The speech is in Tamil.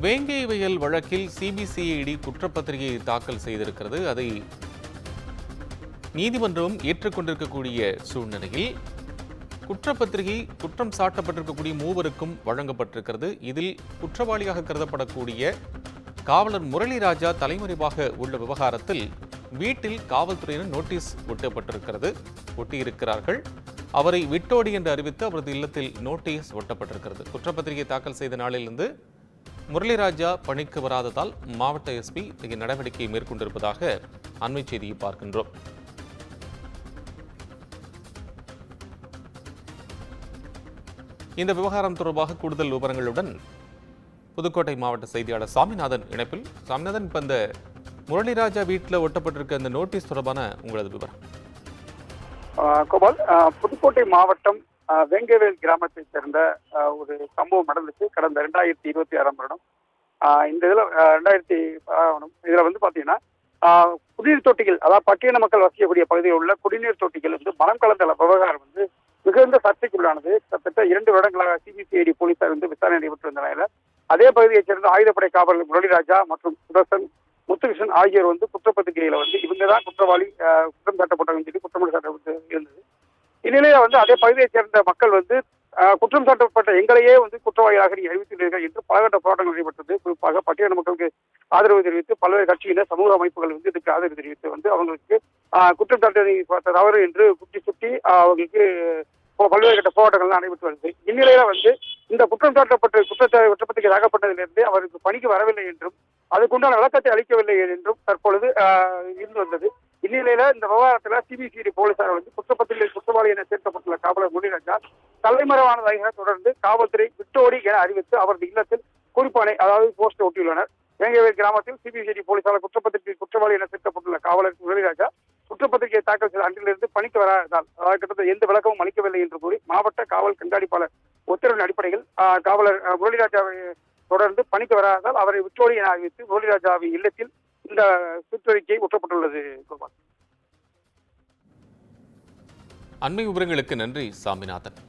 வேங்கை வயல் வழக்கில் சிபிசிஐடி குற்றப்பத்திரிகை தாக்கல் செய்திருக்கிறது. அதை நீதிமன்றம் ஏற்றுக்கொண்டிருக்கக்கூடிய சூழ்நிலையில் குற்றப்பத்திரிகை குற்றம் சாட்டப்பட்டிருக்கக்கூடிய மூவருக்கும் வழங்கப்பட்டிருக்கிறது. இதில் குற்றவாளியாக கருதப்படக்கூடிய காவலர் முரளிராஜா தலைமறைவாக உள்ள விவகாரத்தில் வீட்டில் காவல்துறையினர் நோட்டீஸ் ஒட்டியிருக்கிறார்கள். அவரை விட்டோடி என்று அறிவித்து அவரது இல்லத்தில் நோட்டீஸ் ஒட்டப்பட்டிருக்கிறது. குற்றப்பத்திரிகை தாக்கல் செய்த நாளிலிருந்து முரளிராஜா பணிக்கு வராததால் மாவட்ட எஸ்பி நடவடிக்கை மேற்கொண்டிருப்பதாக அண்மை செய்தியை பார்க்கின்றோம். இந்த விவகாரம் தொடர்பாக கூடுதல் விவரங்களுடன் புதுக்கோட்டை மாவட்ட செய்தியாளர் சாமிநாதன் இணைப்பில். சாமிநாதன், இப்ப இந்த முரளிராஜா வீட்டில் ஒட்டப்பட்டிருக்க அந்த நோட்டீஸ் தொடர்பான உங்களது விவரம். கோபால், புதுக்கோட்டை மாவட்டம் வேங்கவேல் கிராமத்தை சேர்ந்த ஒரு சம்பவம் நடந்துச்சு கடந்த 2026ஆம் வருடம். இந்த இதுல வந்து பாத்தீங்கன்னா குடிநீர் தொட்டிகள், அதாவது பட்டியல மக்கள் வசிக்கக்கூடிய பகுதியில் உள்ள குடிநீர் தொட்டிகள் வந்து மனம் கலந்த விவகாரம் வந்து மிகுந்த சர்ச்சைக்குள்ளானது. கிட்டத்தட்ட 2 வருடங்களாக சிபிசிஐடி போலீசார் வந்து விசாரணை நடைபெற்று வந்த நிலையில அதே பகுதியைச் சேர்ந்த ஆயுதப்படை காவலர் முரளிராஜா மற்றும் சுதர்சன், முத்துகிருஷ்ணன் ஆகியோர் வந்து குற்றப்பத்திரிகையில வந்து இவங்கதான் குற்றவாளி, குற்றம் சாட்டப்பட்டவங்க சொல்லி குற்றம் சாட்டப்பட்டு இருந்தது. இந்நிலையில வந்து அதே பகுதியைச் சேர்ந்த மக்கள் வந்து குற்றம் சாட்டப்பட்ட எங்களையே வந்து குற்றவாளியாக நீ அறிவித்துள்ளீர்கள் என்று பலகட்ட போராட்டங்கள் நடைபெற்றது. குறிப்பாக பட்டியல மக்களுக்கு ஆதரவு தெரிவித்து பல்வேறு கட்சியினர், சமூக அமைப்புகள் வந்து இதுக்கு ஆதரவு தெரிவித்து வந்து அவங்களுக்கு குற்றம் சாட்ட தவறு என்று சுட்டி அவங்களுக்கு பல்வேறு கட்ட போராட்டங்கள் நடைபெற்று வருது. இந்நிலையில வந்து இந்த குற்றம் சாட்டப்பட்ட குற்றப்பத்திரிகை தாக்கப்பட்டதிலிருந்து அவருக்கு பணிக்கு வரவில்லை என்றும் அதுக்குண்டான விளக்கத்தை அளிக்கவில்லை என்றும் தற்பொழுது இருந்து வந்தது. இந்நிலையில இந்த விவகாரத்துல சிபிசிஐடி போலீசார் வந்து குற்றப்பத்திரிகை குற்றவாளி என சேர்க்கப்பட்டுள்ள காவலர் முரளிராஜா தலைமறைவானதாக தொடர்ந்து காவல்துறை விட்டோடி என அறிவித்து அவரது இல்லத்தில் குறிப்பானை, அதாவது போஸ்டர் ஒட்டியுள்ளனர். வேங்கவேல் கிராமத்தில் சிபிசிஐடி போலீசார் குற்றப்பத்திரிகை குற்றவாளி என சேர்க்கப்பட்டுள்ள காவலர் முரளிராஜா குற்றப்பத்திரிகை தாக்கல் செய்த அன்றிலிருந்து பணிக்கு வராததால் கிட்டத்தட்ட எந்த விளக்கமும் அளிக்கவில்லை என்று கூறி மாவட்ட காவல் கண்காணிப்பாளர் உத்தரவின் அடிப்படையில் காவலர் முரளிராஜாவை தொடர்ந்து பணிக்கு வராததால் அவரை விட்டோடி என அறிவித்து முரளிராஜாவின் இல்லத்தில் இந்த சுற்றறிக்கை ஒட்டப்பட்டுள்ளது. அண்மை விவரங்களுக்கு நன்றி சாமிநாதன்.